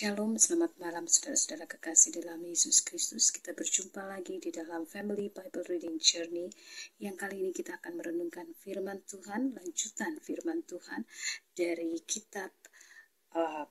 Shalom, selamat malam saudara-saudara kekasih dalam Yesus Kristus. Kita berjumpa lagi di dalam Family Bible Reading Journey. Yang kali ini kita akan merenungkan firman Tuhan, lanjutan firman Tuhan dari kitab 1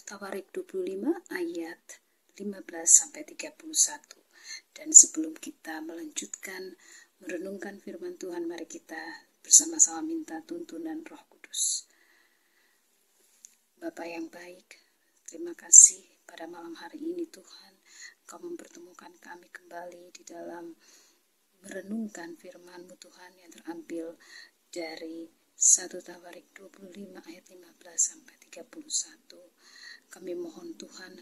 Tawarik 25 ayat 15-31. Dan sebelum kita melanjutkan merenungkan firman Tuhan, mari kita bersama-sama minta tuntunan Roh Kudus. Bapa yang baik, terima kasih pada malam hari ini Tuhan, Engkau mempertemukan kami kembali di dalam merenungkan firman-Mu Tuhan yang terambil dari 1 Tawarik 25 ayat 15-31. Kami mohon Tuhan,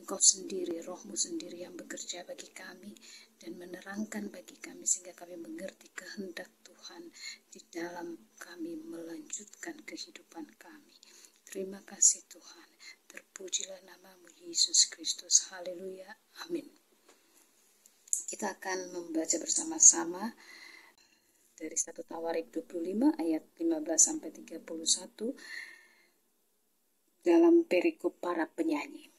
Engkau sendiri, Roh-Mu sendiri yang bekerja bagi kami dan menerangkan bagi kami sehingga kami mengerti kehendak Tuhan di dalam kami melanjutkan kehidupan kami. Terima kasih Tuhan, terpujilah nama-Mu Yesus Kristus, haleluya, amin. Kita akan membaca bersama-sama dari 1 Tawarik 25 ayat 15-31 dalam perikop para penyanyi.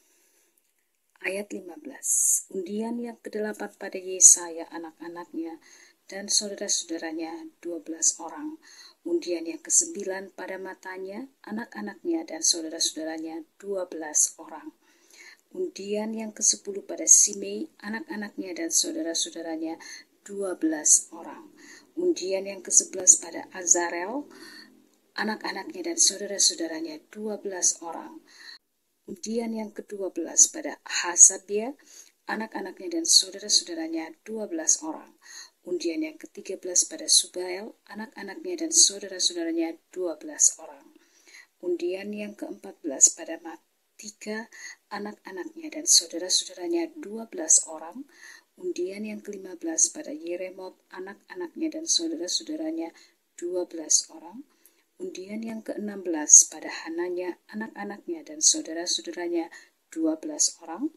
Ayat 15, undian yang ke-8 pada Yesaya anak-anaknya dan saudara-saudaranya 12 orang. Undian yang ke-9 pada Matanya, anak-anaknya dan saudara-saudaranya 12 orang. Undian yang ke-10 pada Simei, anak-anaknya dan saudara-saudaranya 12 orang. Undian yang ke-11 pada Azarel, anak-anaknya dan saudara-saudaranya 12 orang. Undian yang ke-12 pada Hasabia, anak-anaknya dan saudara-saudaranya 12 orang. Undian yang ke-13 pada Subael, anak-anaknya dan saudara-saudaranya 12 orang. Undian yang ke-14 pada Matika, anak-anaknya dan saudara-saudaranya 12 orang. Undian yang ke-15 pada Yeremot, anak-anaknya dan saudara-saudaranya 12 orang. Undian yang ke-16 pada Hananya, anak-anaknya dan saudara-saudaranya 12 orang.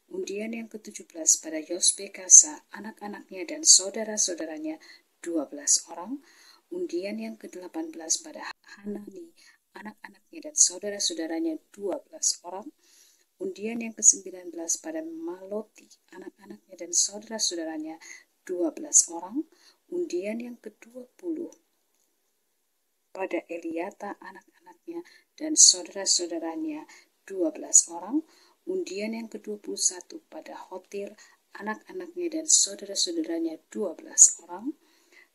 Undian yang ke-17 pada Yosbekasa, anak-anaknya dan saudara-saudaranya 12 orang. Undian yang ke-18 pada Hanani, anak-anaknya dan saudara-saudaranya 12 orang. Undian yang ke-19 pada Maloti, anak-anaknya dan saudara-saudaranya 12 orang. Undian yang ke-20 pada Eliata, anak-anaknya dan saudara-saudaranya 12 orang. Undian yang ke-21 pada Hotir, anak-anaknya dan saudara-saudaranya 12 orang.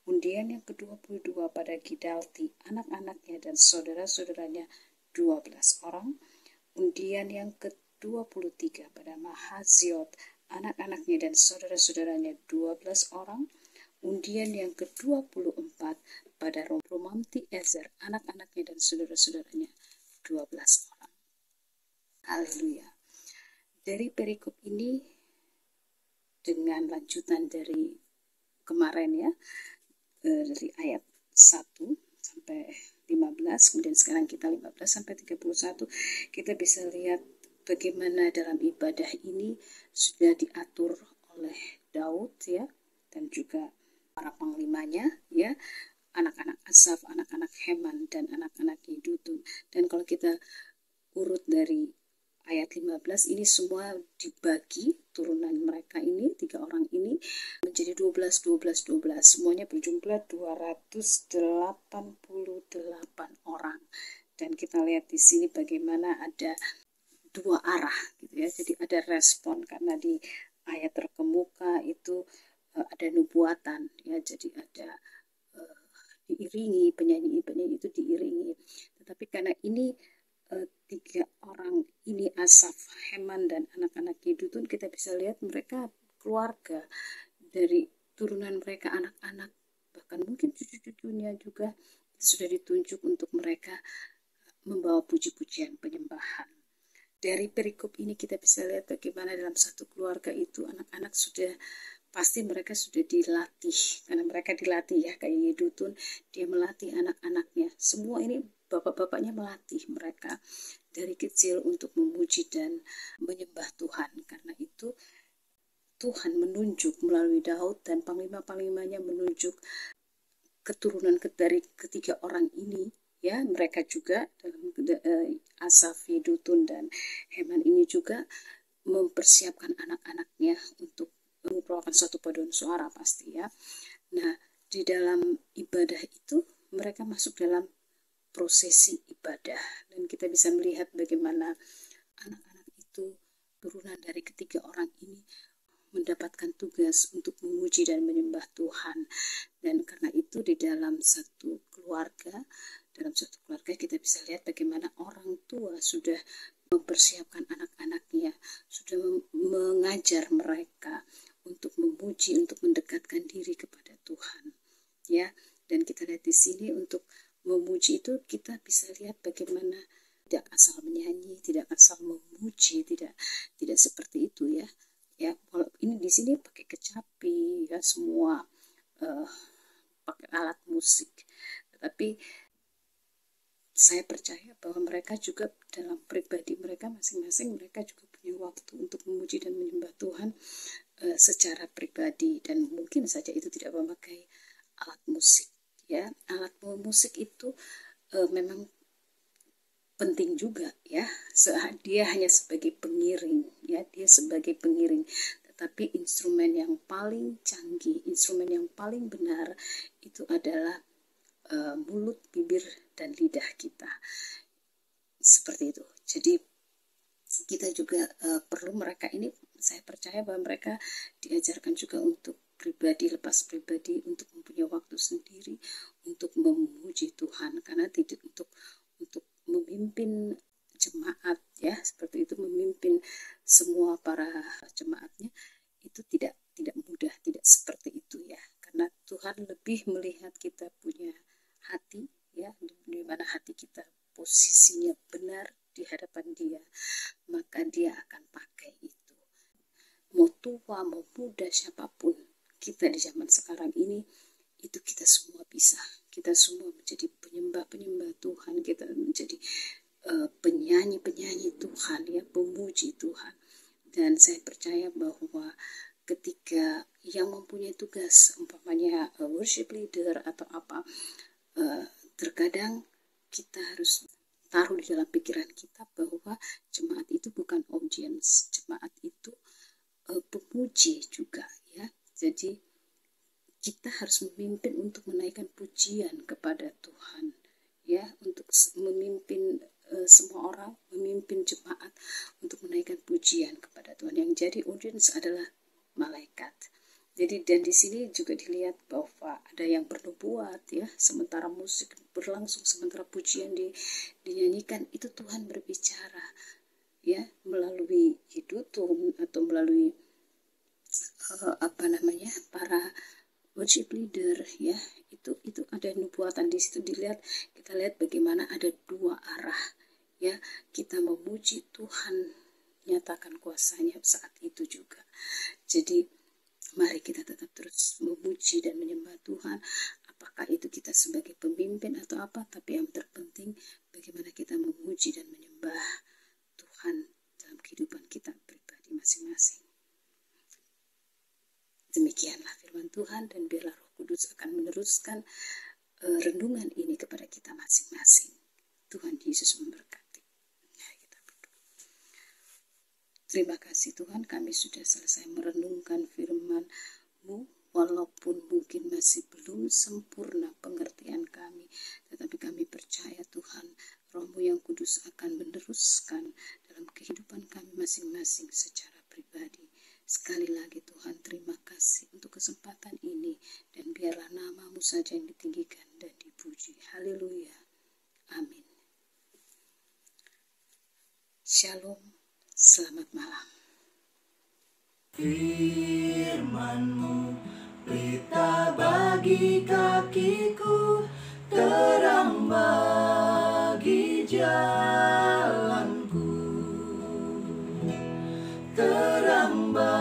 Undian yang ke-22 pada Gidalti, anak-anaknya dan saudara-saudaranya 12 orang. Undian yang ke-23 pada Mahaziot, anak-anaknya dan saudara-saudaranya 12 orang. Undian yang ke-24 pada Romamti Ezer, anak-anaknya dan saudara-saudaranya 12 orang. Haleluya. Dari perikop ini, dengan lanjutan dari kemarin ya, dari ayat 1 sampai 15, kemudian sekarang kita 15 sampai 31, kita bisa lihat bagaimana dalam ibadah ini sudah diatur oleh Daud ya, dan juga para panglimanya ya, anak-anak Asaf, anak-anak Heman, dan anak-anak Yedutun. Dan kalau kita urut dari ayat 15, ini semua dibagi, turunan mereka ini, 3 orang ini menjadi 12. Semuanya berjumlah 288 orang. Dan kita lihat di sini bagaimana ada dua arah gitu ya. Jadi ada respon, karena di ayat terkemuka itu ada nubuatan ya. Jadi ada diiringi, penyanyi itu diiringi. Tetapi karena ini 3 orang ini, Asaf, Heman, dan anak-anak Yedutun, kita bisa lihat mereka keluarga, dari turunan mereka anak-anak, bahkan mungkin cucu-cucunya juga sudah ditunjuk untuk mereka membawa puji-pujian penyembahan. Dari perikop ini kita bisa lihat bagaimana dalam satu keluarga itu anak-anak sudah pasti mereka sudah dilatih, karena mereka dilatih ya, kayak Yedutun, dia melatih anak-anaknya. Semua ini bapak-bapaknya melatih mereka dari kecil untuk memuji dan menyembah Tuhan. Karena itu Tuhan menunjuk melalui Daud dan panglima-panglimanya menunjuk keturunan dari ketiga orang ini Ya, mereka juga dalam Asaf, Yedutun dan Heman ini juga mempersiapkan anak-anaknya untuk mengeluarkan satu paduan suara pasti ya. Nah, di dalam ibadah itu mereka masuk dalam prosesi ibadah dan kita bisa melihat bagaimana anak-anak itu turunan dari ketiga orang ini mendapatkan tugas untuk memuji dan menyembah Tuhan. Dan karena itu di dalam satu keluarga kita bisa lihat bagaimana orang tua sudah mempersiapkan anak-anaknya, sudah mengajar mereka untuk memuji, untuk mendekatkan diri kepada Tuhan. Ya, dan kita lihat di sini untuk memuji itu kita bisa lihat bagaimana tidak asal menyanyi, tidak asal memuji, tidak seperti itu ya. Ya, ini di sini pakai kecapi ya, semua pakai alat musik. Tetapi saya percaya bahwa mereka juga dalam pribadi mereka masing-masing, mereka juga punya waktu untuk memuji dan menyembah Tuhan secara pribadi, dan mungkin saja itu tidak memakai alat musik ya. Alat musik itu memang penting juga ya, dia hanya sebagai pengiring ya, dia sebagai pengiring. Tetapi instrumen yang paling canggih, instrumen yang paling benar itu adalah mulut, bibir, dan lidah kita. Seperti itu. Jadi kita juga perlu, mereka ini saya percaya bahwa mereka diajarkan juga untuk pribadi, lepas pribadi, untuk mempunyai waktu sendiri untuk memuji Tuhan, karena tidak untuk memimpin jemaat ya, seperti itu, memimpin semua para jemaatnya itu tidak mudah, tidak seperti itu ya, karena Tuhan lebih melihat kita punya hati ya, di mana hati kita posisinya benar di hadapan Dia, maka Dia akan pakai itu. Mau tua, mau muda, siapapun kita di zaman sekarang ini, itu kita semua bisa. Kita semua menjadi penyembah-penyembah Tuhan, kita menjadi penyanyi-penyanyi Tuhan ya, pemuji Tuhan. Dan saya percaya bahwa ketika yang mempunyai tugas, umpamanya worship leader atau apa, terkadang kita harus taruh di dalam pikiran kita bahwa jemaat itu bukan audience, jemaat itu pemuji juga ya. Jadi kita harus memimpin untuk menaikkan pujian kepada Tuhan ya, untuk memimpin semua orang, memimpin jemaat untuk menaikkan pujian kepada Tuhan. Yang jadi audience adalah malaikat. Jadi dan di sini juga dilihat bahwa ada yang bernubuat ya, sementara musik berlangsung, sementara pujian dinyanyikan, itu Tuhan berbicara ya melalui Yedutun atau melalui para worship leader ya. Itu ada nubuatan di situ. Kita lihat bagaimana ada dua arah ya, kita memuji Tuhan, nyatakan kuasanya saat itu juga. Jadi mari kita tetap terus memuji dan menyembah Tuhan, apakah itu kita sebagai pemimpin atau apa, tapi yang terpenting bagaimana kita memuji dan menyembah Tuhan dalam kehidupan kita pribadi masing-masing. Demikianlah firman Tuhan, dan biarlah Roh Kudus akan meneruskan renungan ini kepada kita masing-masing. Tuhan Yesus memberkati. Mari kita berdoa. Terima kasih Tuhan, kami sudah selesai merenungkan firman-Mu, walaupun mungkin masih belum sempurna pengertian kami, tetapi kami percaya Tuhan, Roh-Mu yang kudus akan meneruskan dalam kehidupan kami masing-masing secara pribadi. Sekali lagi Tuhan, terima kasih untuk kesempatan ini, dan biarlah nama-Mu saja yang ditinggikan dan dipuji. Haleluya. Amin. Shalom. Selamat malam. Firman-Mu pelita bagi kakiku, terang bagi jalanku, terang bagi